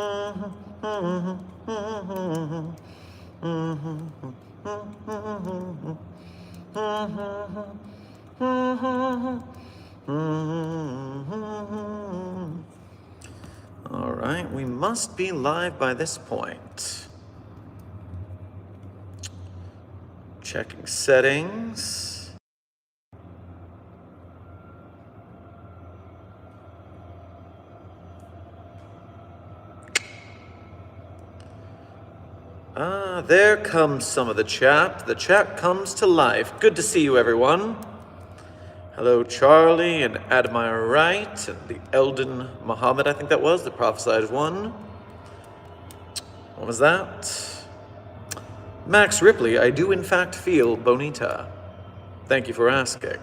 All right, we must be live by this point. Checking settings. There comes some of the chat. The chat comes to life. Good to see you, everyone. Hello, Charlie and Admire Wright and the Eldon Muhammad, I think that was, the prophesied one. What was that? Max Ripley, I do in fact feel bonita. Thank you for asking.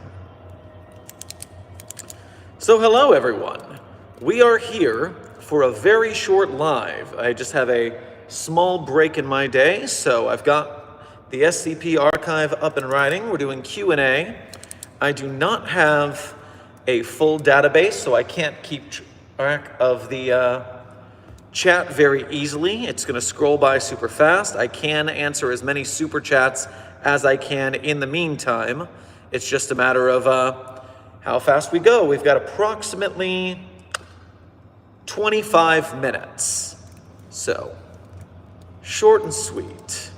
So hello, everyone. We are here for a very short live. I just have a small break in my day, so I've got the SCP archive up and running. We're doing Q&A. I do not have a full database, so I can't keep track of the chat very easily. It's going to scroll by super fast. I can answer as many super chats as I can in the meantime. It's just a matter of how fast we go. We've got approximately 25 minutes. So, short and sweet.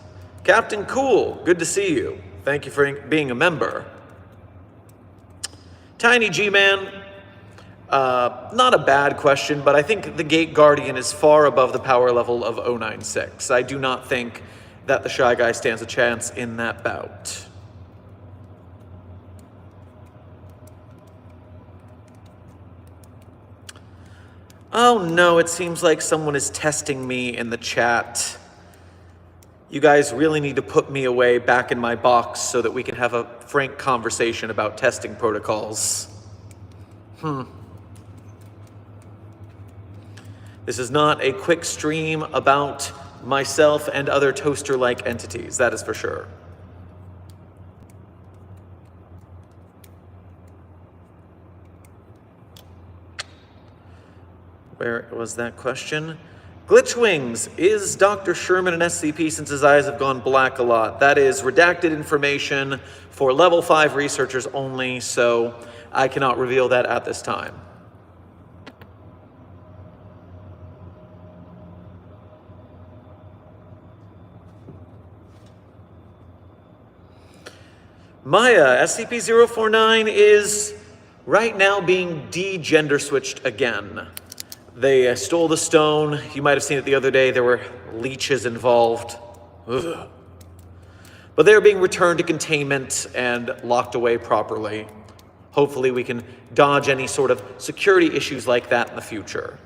Captain Cool, good to see you. Thank you for being a member. Tiny G-Man, not a bad question, but I think the Gate Guardian is far above the power level of 096. I do not think that the Shy Guy stands a chance in that bout. Oh no, it seems like someone is testing me in the chat. You guys really need to put me away back in my box so that we can have a frank conversation about testing protocols. This is not a quick stream about myself and other toaster-like entities, that is for sure. Where was that question? Glitchwings, is Dr. Sherman an SCP since his eyes have gone black a lot? That is redacted information for level 5 researchers only, so I cannot reveal that at this time. Maya, SCP-049 is right now being de-gender switched again. They stole the stone. You might have seen it the other day. There were leeches involved. Ugh. But they're being returned to containment and locked away properly. Hopefully we can dodge any sort of security issues like that in the future.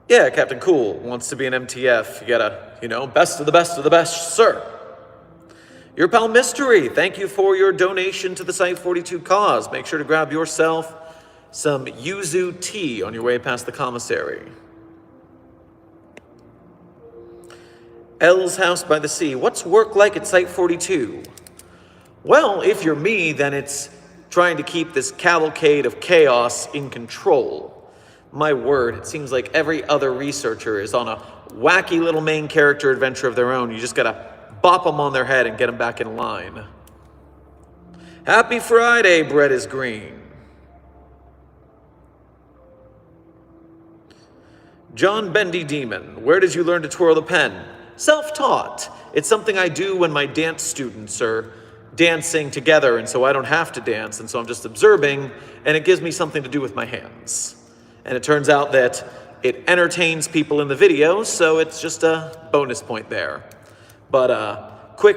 Yeah, Captain Cool wants to be an MTF. You gotta, best of the best of the best, sir. Your pal Mystery, thank you for your donation to the Site-42 cause. Make sure to grab yourself some yuzu tea on your way past the commissary. L's House by the Sea. What's work like at Site-42? Well, if you're me, then it's trying to keep this cavalcade of chaos in control. My word, it seems like every other researcher is on a wacky little main character adventure of their own. You just gotta bop them on their head and get them back in line. Happy Friday, bread is green. John Bendy Demon, where did you learn to twirl the pen? Self-taught. It's something I do when my dance students are dancing together, and so I don't have to dance, and so I'm just observing, and it gives me something to do with my hands. And it turns out that it entertains people in the video, so it's just a bonus point there. But quick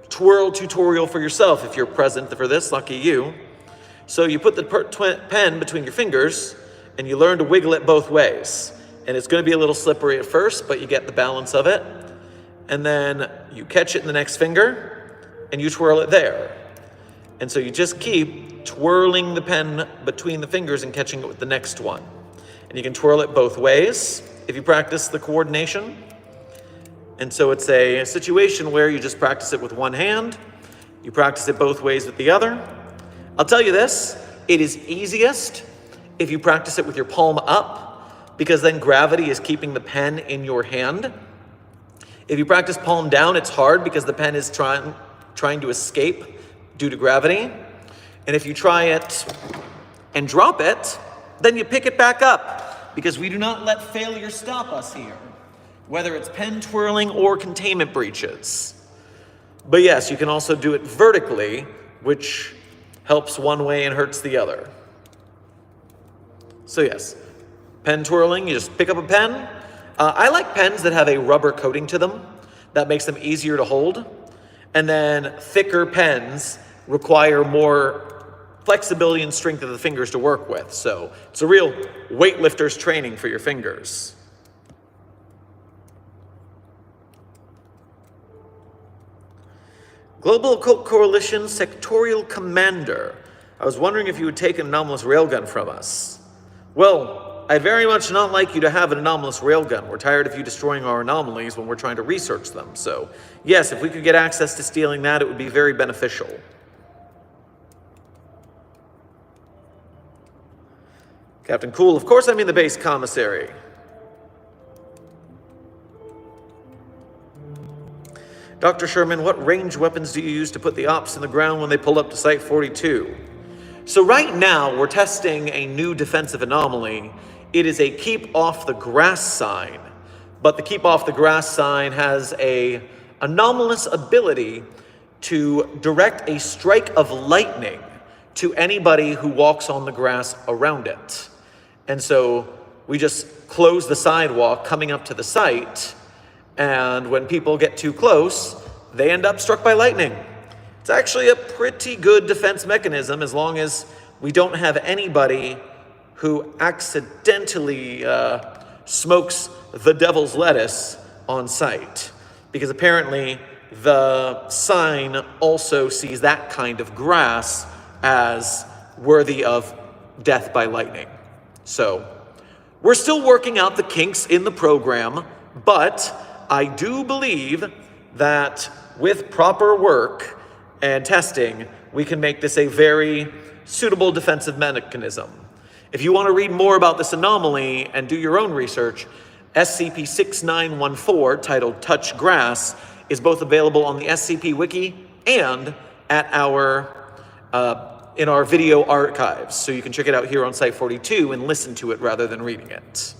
twirl tutorial for yourself if you're present for this, lucky you. So you put the pen between your fingers, and you learn to wiggle it both ways. And it's going to be a little slippery at first, but you get the balance of it. And then you catch it in the next finger, and you twirl it there. And so you just keep twirling the pen between the fingers and catching it with the next one. And you can twirl it both ways if you practice the coordination. And so it's a situation where you just practice it with one hand, you practice it both ways with the other. I'll tell you this, it is easiest if you practice it with your palm up, because then gravity is keeping the pen in your hand. If you practice palm down, it's hard because the pen is trying to escape due to gravity. And if you try it and drop it, then you pick it back up, because we do not let failure stop us here, whether it's pen twirling or containment breaches. But yes, you can also do it vertically, which helps one way and hurts the other. So yes, pen twirling, you just pick up a pen. I like pens that have a rubber coating to them. That makes them easier to hold. And then thicker pens require more flexibility and strength of the fingers to work with. So it's a real weightlifter's training for your fingers. Global Occult Coalition Sectorial Commander. I was wondering if you would take an anomalous railgun from us. Well, I'd very much not like you to have an anomalous railgun. We're tired of you destroying our anomalies when we're trying to research them. So, yes, if we could get access to stealing that, it would be very beneficial. Captain Cool, of course I'm in the base commissary. Dr. Sherman, what range weapons do you use to put the ops in the ground when they pull up to Site 42? So right now, we're testing a new defensive anomaly. It is a keep off the grass sign, but the keep off the grass sign has a anomalous ability to direct a strike of lightning to anybody who walks on the grass around it. And so we just close the sidewalk coming up to the site, and when people get too close, they end up struck by lightning. It's actually a pretty good defense mechanism as long as we don't have anybody who accidentally smokes the devil's lettuce on site. Because apparently the sign also sees that kind of grass as worthy of death by lightning. So we're still working out the kinks in the program, but I do believe that with proper work and testing, we can make this a very suitable defensive mechanism. If you want to read more about this anomaly and do your own research, SCP-6914, titled Touch Grass, is both available on the SCP Wiki and at in our video archives. So you can check it out here on Site 42 and listen to it rather than reading it.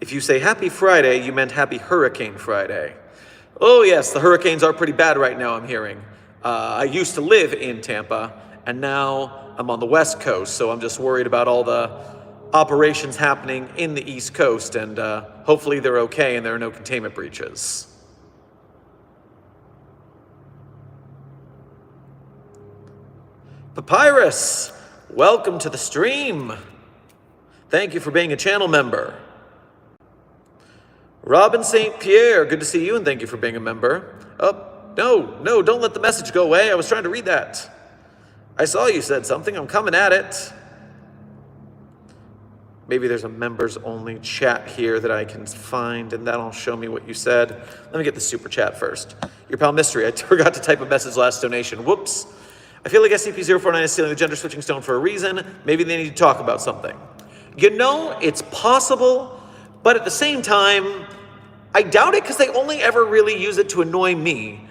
If you say Happy Friday, you meant Happy Hurricane Friday. Oh yes, the hurricanes are pretty bad right now, I'm hearing. I used to live in Tampa, and now I'm on the West Coast, so I'm just worried about all the operations happening in the East Coast, and hopefully they're okay and there are no containment breaches. Papyrus, welcome to the stream. Thank you for being a channel member. Robin St. Pierre, good to see you and thank you for being a member. Oh, no, don't let the message go away. I was trying to read that. I saw you said something. I'm coming at it. Maybe there's a members only chat here that I can find and that'll show me what you said. Let me get the super chat first. Your pal Mystery, I forgot to type a message last donation. Whoops. I feel like SCP-049 is stealing the gender switching stone for a reason. Maybe they need to talk about something. You know, it's possible, but at the same time, I doubt it because they only ever really use it to annoy me.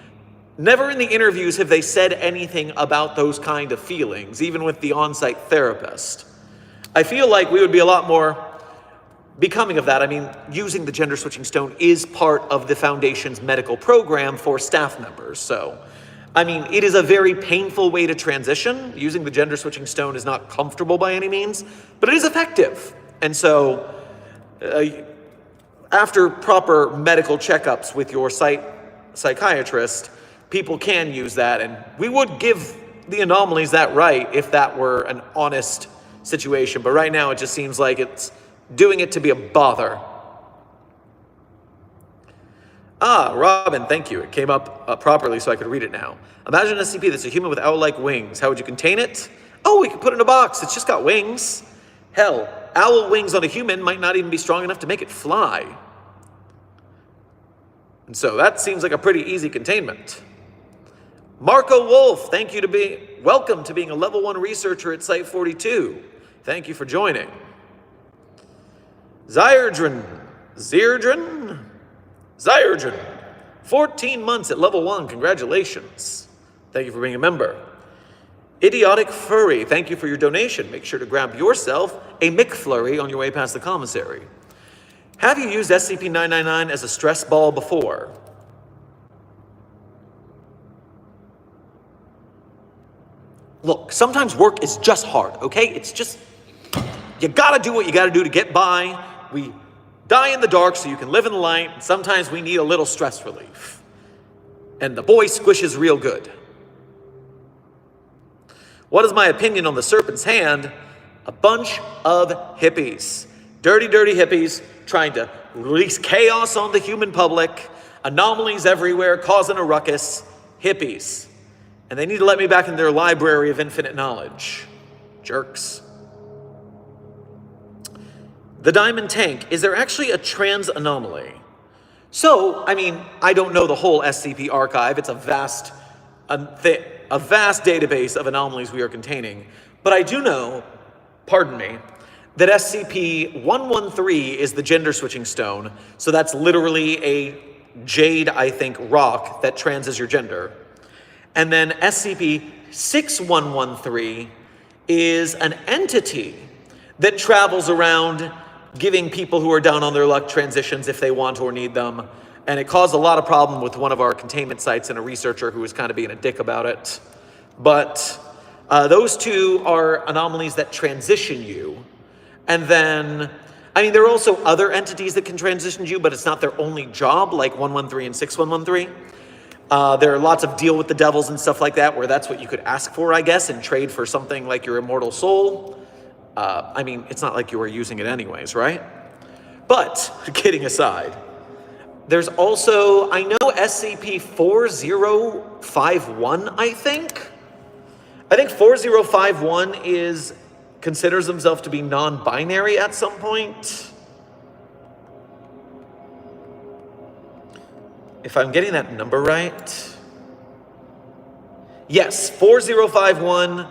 Never in the interviews have they said anything about those kind of feelings, even with the on-site therapist. I feel like we would be a lot more becoming of that. I mean, using the gender switching stone is part of the Foundation's medical program for staff members. So, I mean, it is a very painful way to transition. Using the gender switching stone is not comfortable by any means, but it is effective. And so, after proper medical checkups with your psychiatrist, people can use that, and we would give the anomalies that right if that were an honest situation. But right now, it just seems like it's doing it to be a bother. Ah, Robin, thank you. It came up properly so I could read it now. Imagine an SCP that's a human with owl-like wings. How would you contain it? Oh, we could put it in a box. It's just got wings. Hell, owl wings on a human might not even be strong enough to make it fly. And so that seems like a pretty easy containment. Marco Wolf, welcome to being a level 1 researcher at Site 42. Thank you for joining. Zyrdrin, 14 months at level 1, congratulations. Thank you for being a member. Idiotic Furry, thank you for your donation. Make sure to grab yourself a McFlurry on your way past the commissary. Have you used SCP-999 as a stress ball before? Look, sometimes work is just hard, okay? It's just, you gotta do what you gotta do to get by. We die in the dark so you can live in the light, and sometimes we need a little stress relief. And the boy squishes real good. What is my opinion on the Serpent's Hand? A bunch of hippies. Dirty, dirty hippies trying to release chaos on the human public. Anomalies everywhere, causing a ruckus. Hippies. And they need to let me back in their library of infinite knowledge. Jerks. The Diamond Tank. Is there actually a trans anomaly? So, I don't know the whole SCP archive. It's a vast database of anomalies we are containing. But I do know, that SCP-113 is the gender switching stone. So that's literally a jade, I think, rock that transes your gender. And then SCP-6113 is an entity that travels around giving people who are down on their luck transitions if they want or need them. And it caused a lot of problem with one of our containment sites and a researcher who was kind of being a dick about it. But those two are anomalies that transition you. And then, there are also other entities that can transition you, but it's not their only job, like 113 and 6113. There are lots of deal with the devils and stuff like that, where that's what you could ask for, I guess, and trade for something like your immortal soul. It's not like you were using it anyways, right? But, kidding aside, there's also, I know SCP-4051, I think 4051 considers himself to be non-binary at some point. If I'm getting that number right. Yes, 4051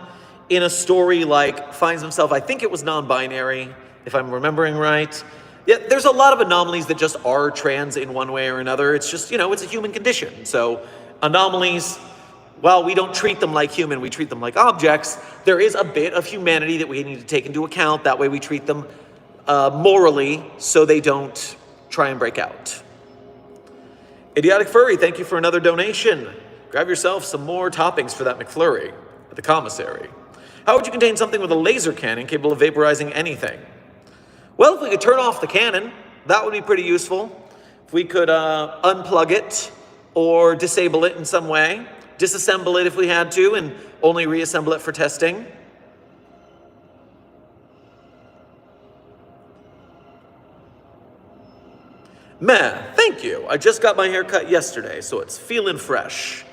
in a story finds himself, I think it was non-binary, if I'm remembering right. Yeah, there's a lot of anomalies that just are trans in one way or another. It's just, it's a human condition. So anomalies, while we don't treat them like human, we treat them like objects, there is a bit of humanity that we need to take into account. That way we treat them morally so they don't try and break out. Idiotic Furry, thank you for another donation. Grab yourself some more toppings for that McFlurry at the commissary. How would you contain something with a laser cannon capable of vaporizing anything? Well, if we could turn off the cannon, that would be pretty useful. If we could unplug it or disable it in some way, disassemble it if we had to, and only reassemble it for testing. Meh, thank you. I just got my hair cut yesterday, so it's feeling fresh.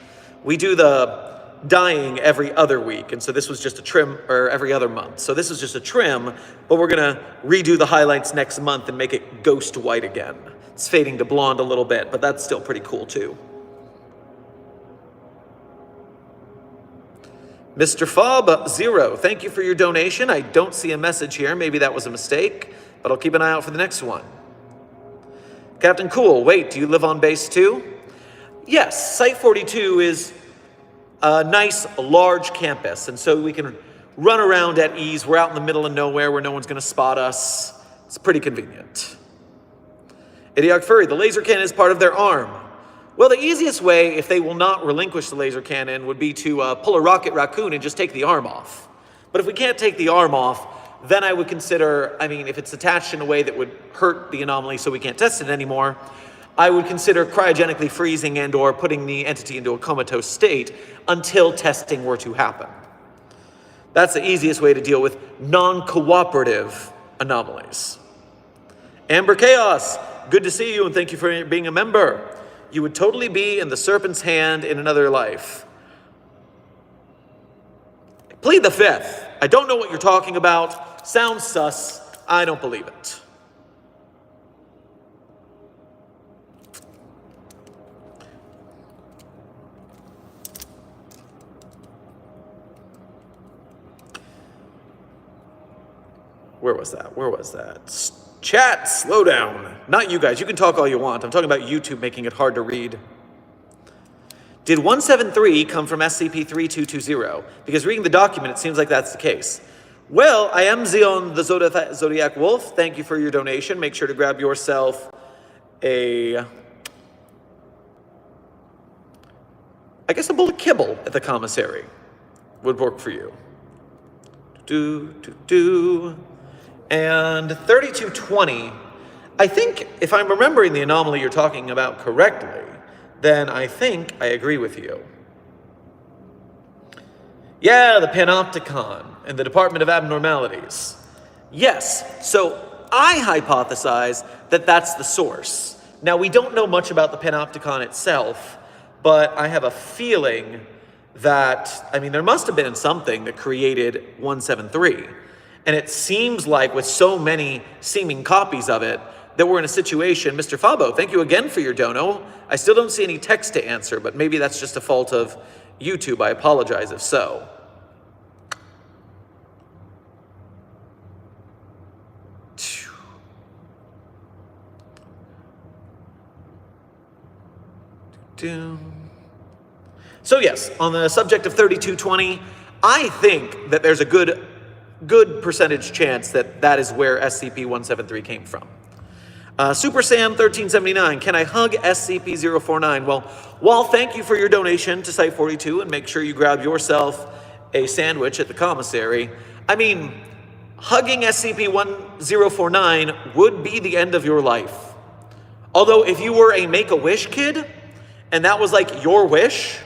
We do the dyeing every other week, and so this was just a trim, or every other month. So this is just a trim, but we're gonna redo the highlights next month and make it ghost white again. It's fading to blonde a little bit, but that's still pretty cool too. Mr. Fob 0, thank you for your donation. I don't see a message here. Maybe that was a mistake, but I'll keep an eye out for the next one. Captain Cool, wait, do you live on base 2? Yes, Site 42 is a nice, large campus, and so we can run around at ease. We're out in the middle of nowhere where no one's going to spot us. It's pretty convenient. Idiotic Furry, the laser cannon is part of their arm. Well, the easiest way, if they will not relinquish the laser cannon, would be to pull a rocket raccoon and just take the arm off. But if we can't take the arm off, then I would consider, if it's attached in a way that would hurt the anomaly so we can't test it anymore, I would consider cryogenically freezing and or putting the entity into a comatose state until testing were to happen. That's the easiest way to deal with non-cooperative anomalies. Amber Chaos, good to see you and thank you for being a member. You would totally be in the serpent's hand in another life. Plead the fifth. I don't know what you're talking about. Sounds sus. I don't believe it. Where was that? Chat, slow down. Not you guys. You can talk all you want. I'm talking about YouTube making it hard to read. Did 173 come from SCP-3220? Because reading the document, it seems like that's the case. Well, I am Zion the Zodiac Wolf. Thank you for your donation. Make sure to grab yourself a bowl of kibble at the commissary would work for you. And 3220, I think if I'm remembering the anomaly you're talking about correctly, then I think I agree with you. Yeah, the Panopticon and the Department of Abnormalities. Yes, so I hypothesize that that's the source. Now, we don't know much about the Panopticon itself, but I have a feeling that, there must have been something that created 173. And it seems like with so many seeming copies of it, that we're in a situation. Mr. Fabo, thank you again for your dono. I still don't see any text to answer, but maybe that's just a fault of YouTube. I apologize if so. So yes, on the subject of 3220, I think that there's a good percentage chance that that is where SCP-173 came from. Super Sam 1379, can I hug SCP-049? Well, Wall, thank you for your donation to Site 42, and make sure you grab yourself a sandwich at the commissary. Hugging SCP-1049 would be the end of your life. Although if you were a Make-A-Wish kid, and that was like your wish,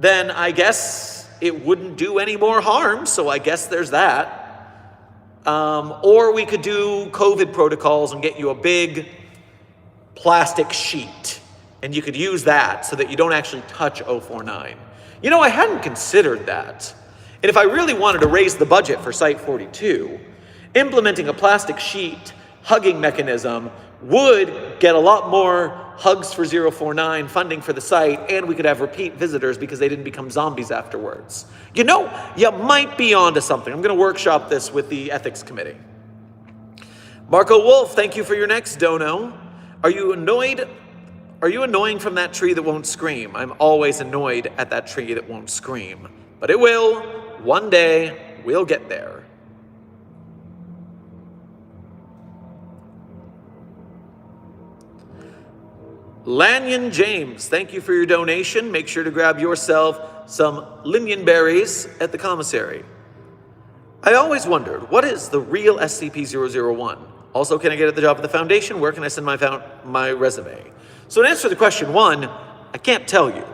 then I guess it wouldn't do any more harm, so I guess there's that. Or we could do COVID protocols and get you a big plastic sheet, and you could use that so that you don't actually touch 049. I hadn't considered that. And if I really wanted to raise the budget for Site 42, implementing a plastic sheet hugging mechanism would get a lot more hugs for 049, funding for the site, and we could have repeat visitors because they didn't become zombies afterwards. You might be onto something. I'm going to workshop this with the ethics committee. Marco Wolf, thank you for your next dono. Are you annoyed? Are you annoying from that tree that won't scream? I'm always annoyed at that tree that won't scream. But it will. One day, we'll get there. Lanyon James, thank you for your donation. Make sure to grab yourself some lingonberries at the commissary. I always wondered, what is the real SCP-001? Also, can I get at the job at the Foundation? Where can I send my resume? So in answer to the question one, I can't tell you.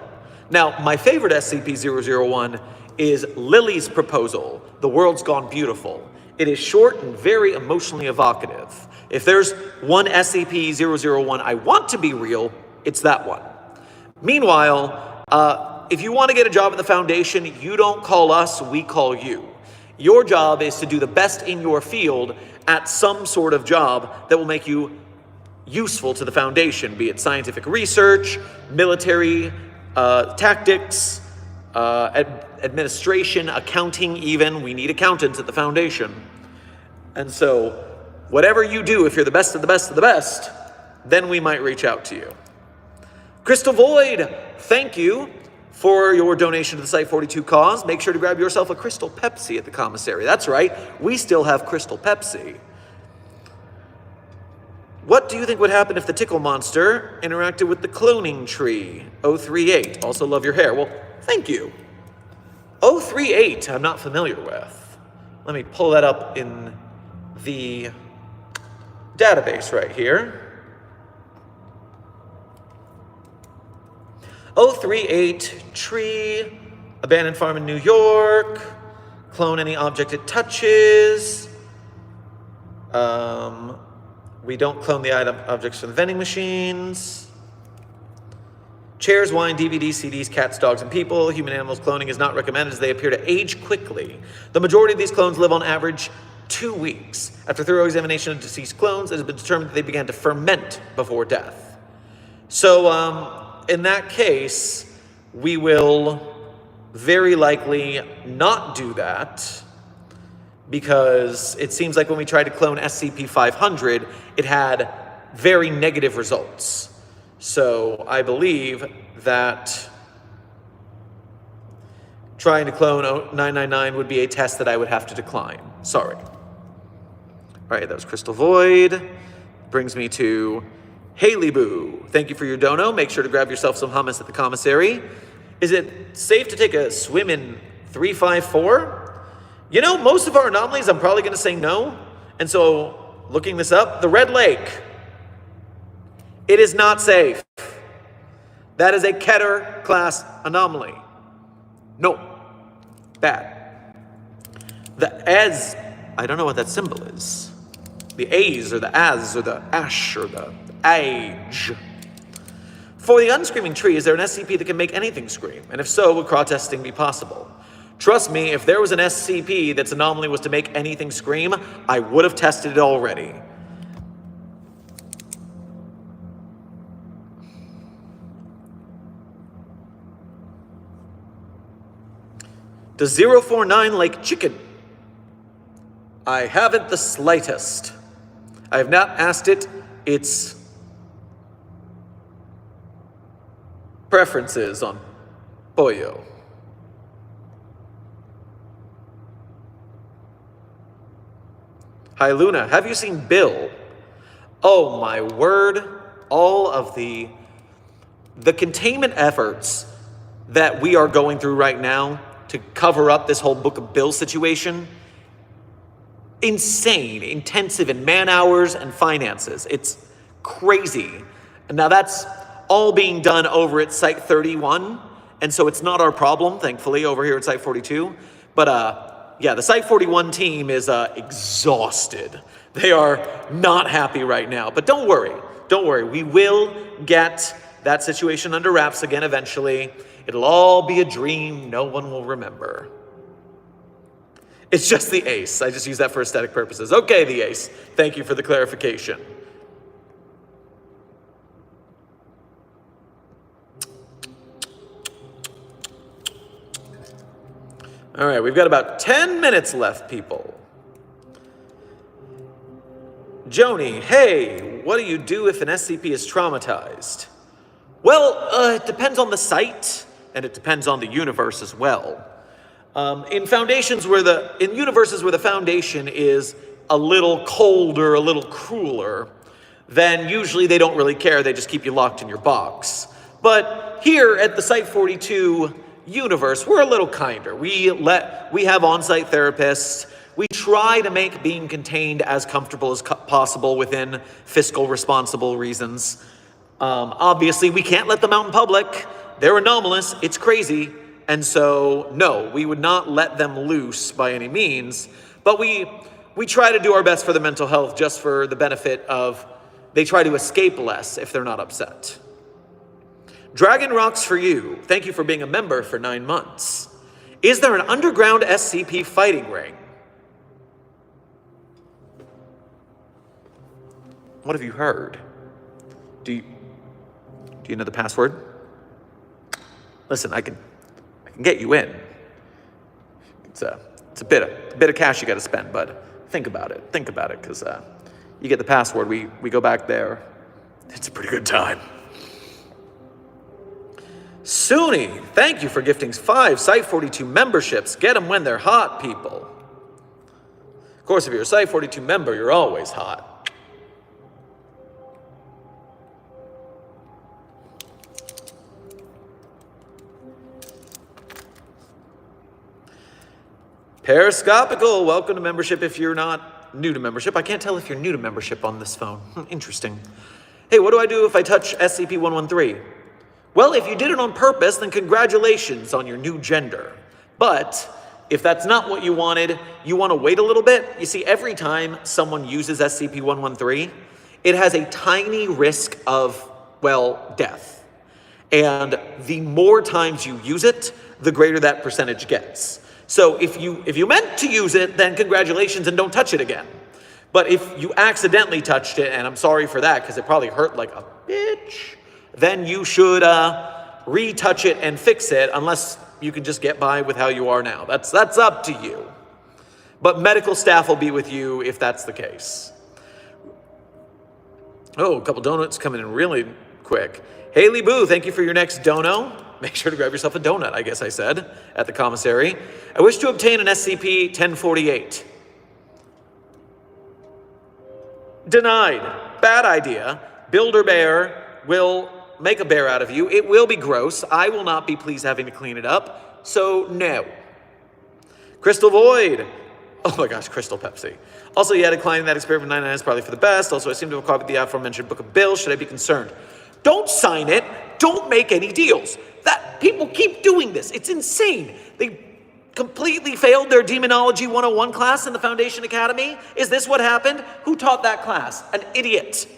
Now, my favorite SCP-001 is Lily's proposal, The World's Gone Beautiful. It is short and very emotionally evocative. If there's one SCP-001 I want to be real, it's that one. Meanwhile, if you want to get a job at the Foundation, you don't call us, we call you. Your job is to do the best in your field at some sort of job that will make you useful to the Foundation, be it scientific research, military tactics, administration, accounting even. We need accountants at the Foundation. And so, whatever you do, if you're the best of the best of the best, then we might reach out to you. Crystal Void, thank you for your donation to the Site 42 cause. Make sure to grab yourself a Crystal Pepsi at the commissary. That's right, we still have Crystal Pepsi. What do you think would happen if the tickle monster interacted with the cloning tree? 038, also love your hair. Well, thank you. 038, I'm not familiar with. Let me pull that up in the database right here. 038, tree, abandoned farm in New York, clone any object it touches, We don't clone the item objects from the vending machines. Chairs, wine, DVDs, CDs, cats, dogs, and people. Human animals cloning is not recommended as they appear to age quickly. The majority of these clones live on average 2 weeks. After thorough examination of deceased clones, it has been determined that they began to ferment before death. So, in that case, we will very likely not do that, because it seems like when we tried to clone SCP-500, it had very negative results. So I believe that trying to clone 999 would be a test that I would have to decline. Sorry. All right, that was Crystal Void. Brings me to Haley Boo. Thank you for your dono. Make sure to grab yourself some hummus at the commissary. Is it safe to take a swim in 354? You know, most of our anomalies, I'm probably going to say no. And so, looking this up, the Red Lake, it is not safe. That is a Keter class anomaly. No. Bad. The Az, I don't know what that symbol is. The A's or the Az or the Ash or the Age. For the unscreaming tree, is there an SCP that can make anything scream? And if so, would crowd testing be possible? Trust me, if there was an SCP that's anomaly was to make anything scream, I would have tested it already. Does 049 like chicken? I haven't the slightest. I have not asked it its preferences on pollo. Hi Luna, have you seen Bill? Oh my word, all of the containment efforts that we are going through right now to cover up this whole Book of Bill situation, insane, intensive in man hours and finances. It's crazy. And now that's all being done over at Site 31, and so it's not our problem, thankfully, over here at Site 42. But yeah, the Site 41 team is exhausted. They are not happy right now. But don't worry. We will get that situation under wraps again eventually. It'll all be a dream no one will remember. It's just the ace. I just use that for aesthetic purposes. Okay, the ace. Thank you for the clarification. All right, we've got about 10 minutes left, people. Joni, hey, what do you do if an SCP is traumatized? Well, it depends on the site, and it depends on the universe as well. In universes where the foundation is a little colder, a little crueler, then usually they don't really care. They just keep you locked in your box. But here at the Site 42 universe, we're a little kinder. We have on-site therapists. We try to make being contained as comfortable as possible within fiscal responsible reasons. Obviously, we can't let them out in public. They're anomalous. It's crazy. And so, no, we would not let them loose by any means. But we try to do our best for their mental health, just for the benefit of they try to escape less if they're not upset. Dragon Rocks for you. Thank you for being a member for 9 months. Is there an underground SCP fighting ring? What have you heard? Do you know the password? Listen, I can get you in. It's a bit of cash you got to spend, but think about it, because you get the password. We go back there. It's a pretty good time. Suni, thank you for gifting 5 Site 42 memberships. Get them when they're hot, people. Of course, if you're a Site 42 member, you're always hot. Periscopical, welcome to membership if you're not new to membership. I can't tell if you're new to membership on this phone. Interesting. Hey, what do I do if I touch SCP-113? Well, if you did it on purpose, then congratulations on your new gender. But if that's not what you wanted, you want to wait a little bit. You see, every time someone uses SCP-113, it has a tiny risk of, well, death. And the more times you use it, the greater that percentage gets. So if you meant to use it, then congratulations and don't touch it again. But if you accidentally touched it, and I'm sorry for that because it probably hurt like a bitch, then you should retouch it and fix it, unless you can just get by with how you are now. That's up to you. But medical staff will be with you if that's the case. Oh, a couple donuts coming in really quick. Haley Boo, thank you for your next dono. Make sure to grab yourself a donut, I guess I said, at the commissary. I wish to obtain an SCP-1048. Denied. Bad idea. Builder bear will make a bear out of you. It will be gross. I will not be pleased having to clean it up. So, no. Crystal Void. Oh my gosh, Crystal Pepsi. Also, yeah, declining that experiment 99 is probably for the best. Also, I seem to have copied the aforementioned book of bills. Should I be concerned? Don't sign it. Don't make any deals. That people keep doing this. It's insane. They completely failed their Demonology 101 class in the Foundation Academy. Is this what happened? Who taught that class? An idiot.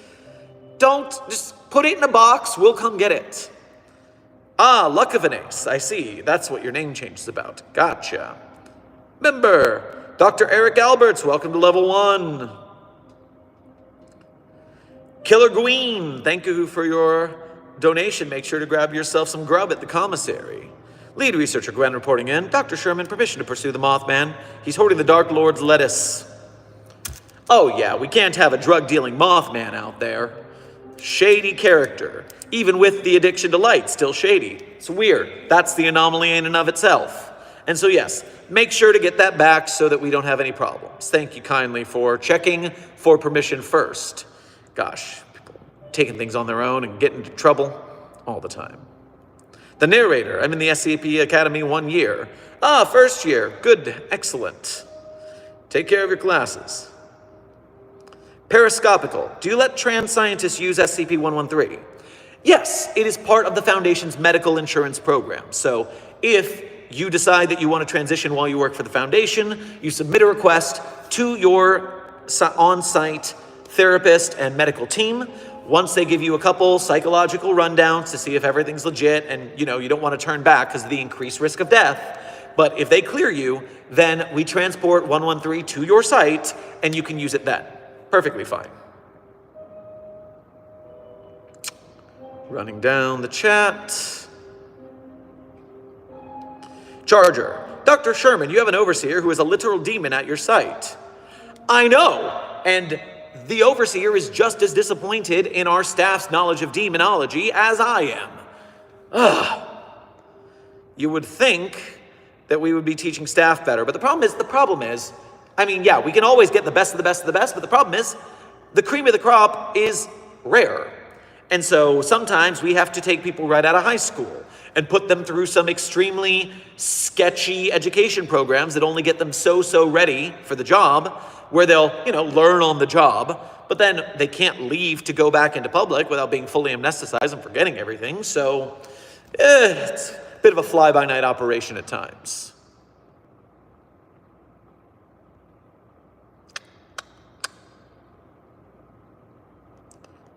Don't just put it in a box. We'll come get it. Ah, luck of an ace. I see. That's what your name change is about. Gotcha. Member, Dr. Eric Alberts, welcome to level 1. Killer Gween, thank you for your donation. Make sure to grab yourself some grub at the commissary. Lead researcher Gwen reporting in. Dr. Sherman, permission to pursue the Mothman. He's hoarding the Dark Lord's lettuce. Oh yeah, we can't have a drug-dealing Mothman out there. Shady character. Even with the addiction to light, still shady. It's weird. That's the anomaly in and of itself. And so yes, make sure to get that back so that we don't have any problems. Thank you kindly for checking for permission first. Gosh, people taking things on their own and getting into trouble all the time. The narrator, I'm in the SCP Academy 1 year. Ah, first year, good, excellent. Take care of your classes. Periscopical, do you let trans scientists use SCP-113? Yes, it is part of the Foundation's medical insurance program. So if you decide that you want to transition while you work for the Foundation, you submit a request to your on-site therapist and medical team. Once they give you a couple psychological rundowns to see if everything's legit and you don't want to turn back because of the increased risk of death, but if they clear you, then we transport 113 to your site and you can use it then. Perfectly fine. Running down the chat. Charger. Dr. Sherman, you have an overseer who is a literal demon at your site. I know, and the overseer is just as disappointed in our staff's knowledge of demonology as I am. Ugh. You would think that we would be teaching staff better, but the problem is, I mean, yeah, we can always get the best of the best of the best, but the problem is, the cream of the crop is rare. And so sometimes we have to take people right out of high school and put them through some extremely sketchy education programs that only get them so ready for the job, where they'll, learn on the job, but then they can't leave to go back into public without being fully amnesticized and forgetting everything. So it's a bit of a fly-by-night operation at times.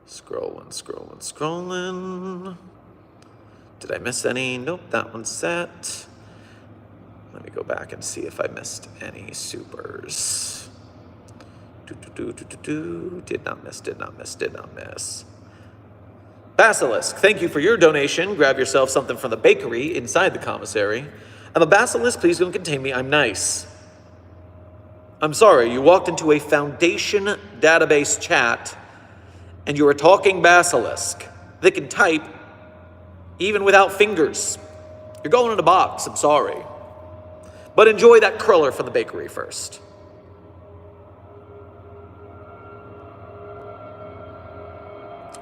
Scrolling. Did I miss any? Nope, that one's set. Let me go back and see if I missed any supers. Did not miss. Basilisk, thank you for your donation. Grab yourself something from the bakery inside the commissary. I'm a basilisk, please don't contain me, I'm nice. I'm sorry, you walked into a Foundation database chat and you were talking basilisk. They can type even without fingers. You're going in a box, I'm sorry. But enjoy that cruller from the bakery first.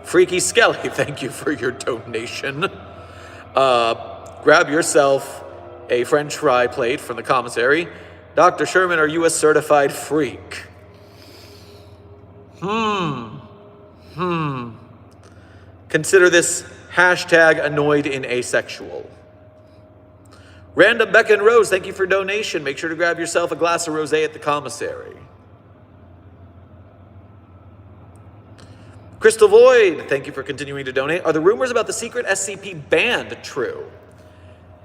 Freaky Skelly, thank you for your donation. Grab yourself a French fry plate from the commissary. Dr. Sherman, are you a certified freak? Consider this hashtag annoyed in asexual. Random Becca and Rose, thank you for donation. Make sure to grab yourself a glass of rosé at the commissary. Crystal Void, thank you for continuing to donate. Are the rumors about the secret SCP band true?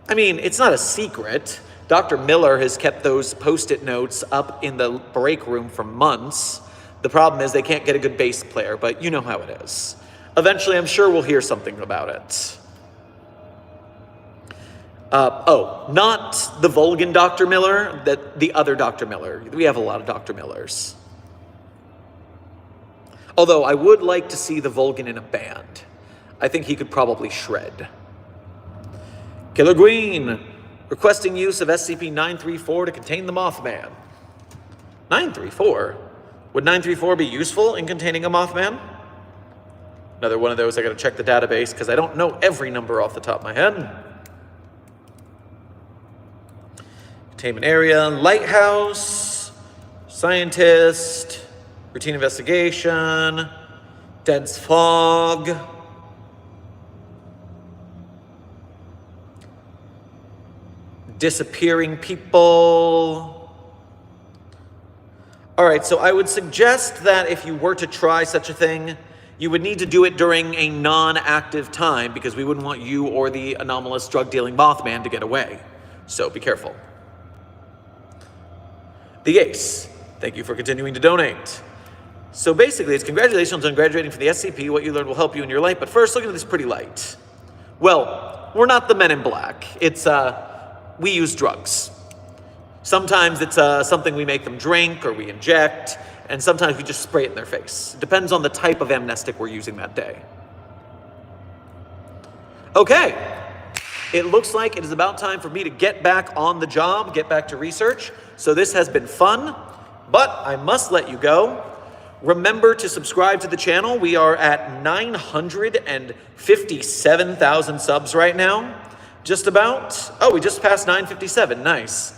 I mean, it's not a secret. Dr. Miller has kept those post-it notes up in the break room for months. The problem is they can't get a good bass player, but you know how it is. Eventually, I'm sure we'll hear something about it. Not the Vulcan Dr. Miller, the other Dr. Miller. We have a lot of Dr. Millers. Although I would like to see the Vulcan in a band. I think he could probably shred. Killer Green, requesting use of SCP-934 to contain the Mothman. 934? Would 934 be useful in containing a Mothman? Another one of those, I gotta check the database because I don't know every number off the top of my head. Containment area, lighthouse, scientist, routine investigation, dense fog. Disappearing people. All right, so I would suggest that if you were to try such a thing, you would need to do it during a non-active time because we wouldn't want you or the anomalous drug-dealing Mothman to get away. So be careful. The Ace, thank you for continuing to donate. So basically, it's congratulations on graduating from the SCP. What you learned will help you in your life. But first, look at this pretty light. Well, we're not the Men in Black. It's, we use drugs. Sometimes it's something we make them drink or we inject, and sometimes we just spray it in their face. It depends on the type of amnestic we're using that day. Okay, it looks like it is about time for me to get back on the job, get back to research. So this has been fun, but I must let you go. Remember to subscribe to the channel. We are at 957,000 subs right now. Just about. Oh, we just passed 957. Nice.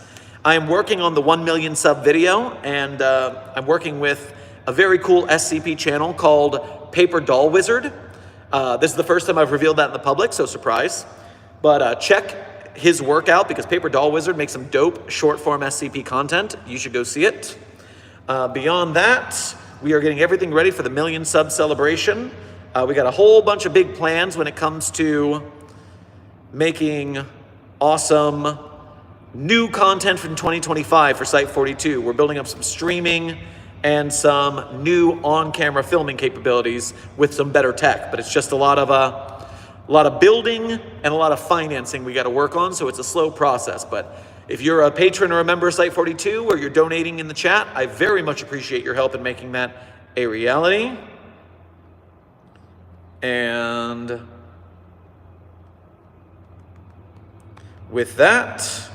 I am working on the 1 million sub video, and I'm working with a very cool SCP channel called Paper Doll Wizard. This is the first time I've revealed that in the public, so surprise. But check his work out because Paper Doll Wizard makes some dope short form SCP content. You should go see it. Beyond that, we are getting everything ready for the million sub celebration. We got a whole bunch of big plans when it comes to making awesome new content from 2025 for Site 42. We're building up some streaming and some new on-camera filming capabilities with some better tech, but it's just a lot of building and a lot of financing we got to work on, so it's a slow process. But if you're a patron or a member of Site 42 or you're donating in the chat, I very much appreciate your help in making that a reality. And with that,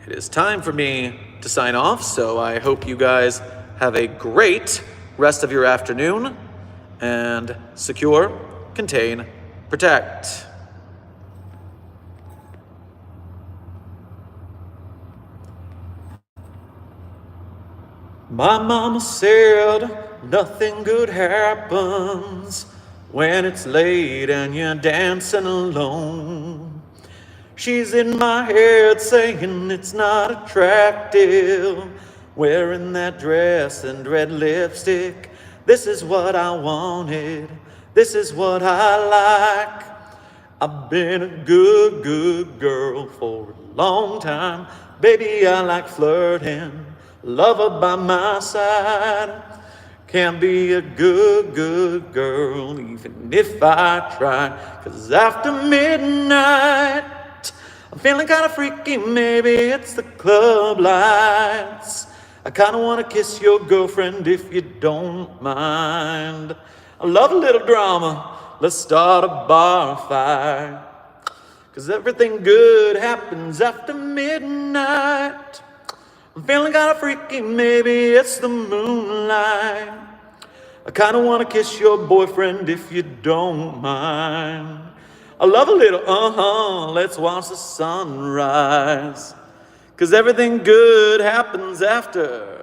it is time for me to sign off, so I hope you guys have a great rest of your afternoon, and secure, contain, protect. My mama said nothing good happens when it's late and you're dancing alone. She's in my head saying it's not attractive, wearing that dress and red lipstick. This is what I wanted, this is what I like. I've been a good girl for a long time. Baby, I like flirting, lover by my side. Can't be a good girl even if I try, 'cause after midnight I'm feeling kinda freaky, maybe it's the club lights. I kinda wanna kiss your girlfriend if you don't mind. I love a little drama, let's start a bar fight. 'Cause everything good happens after midnight. I'm feeling kinda freaky, maybe it's the moonlight. I kinda wanna kiss your boyfriend if you don't mind. I love a little let's watch the sunrise. 'Cause everything good happens after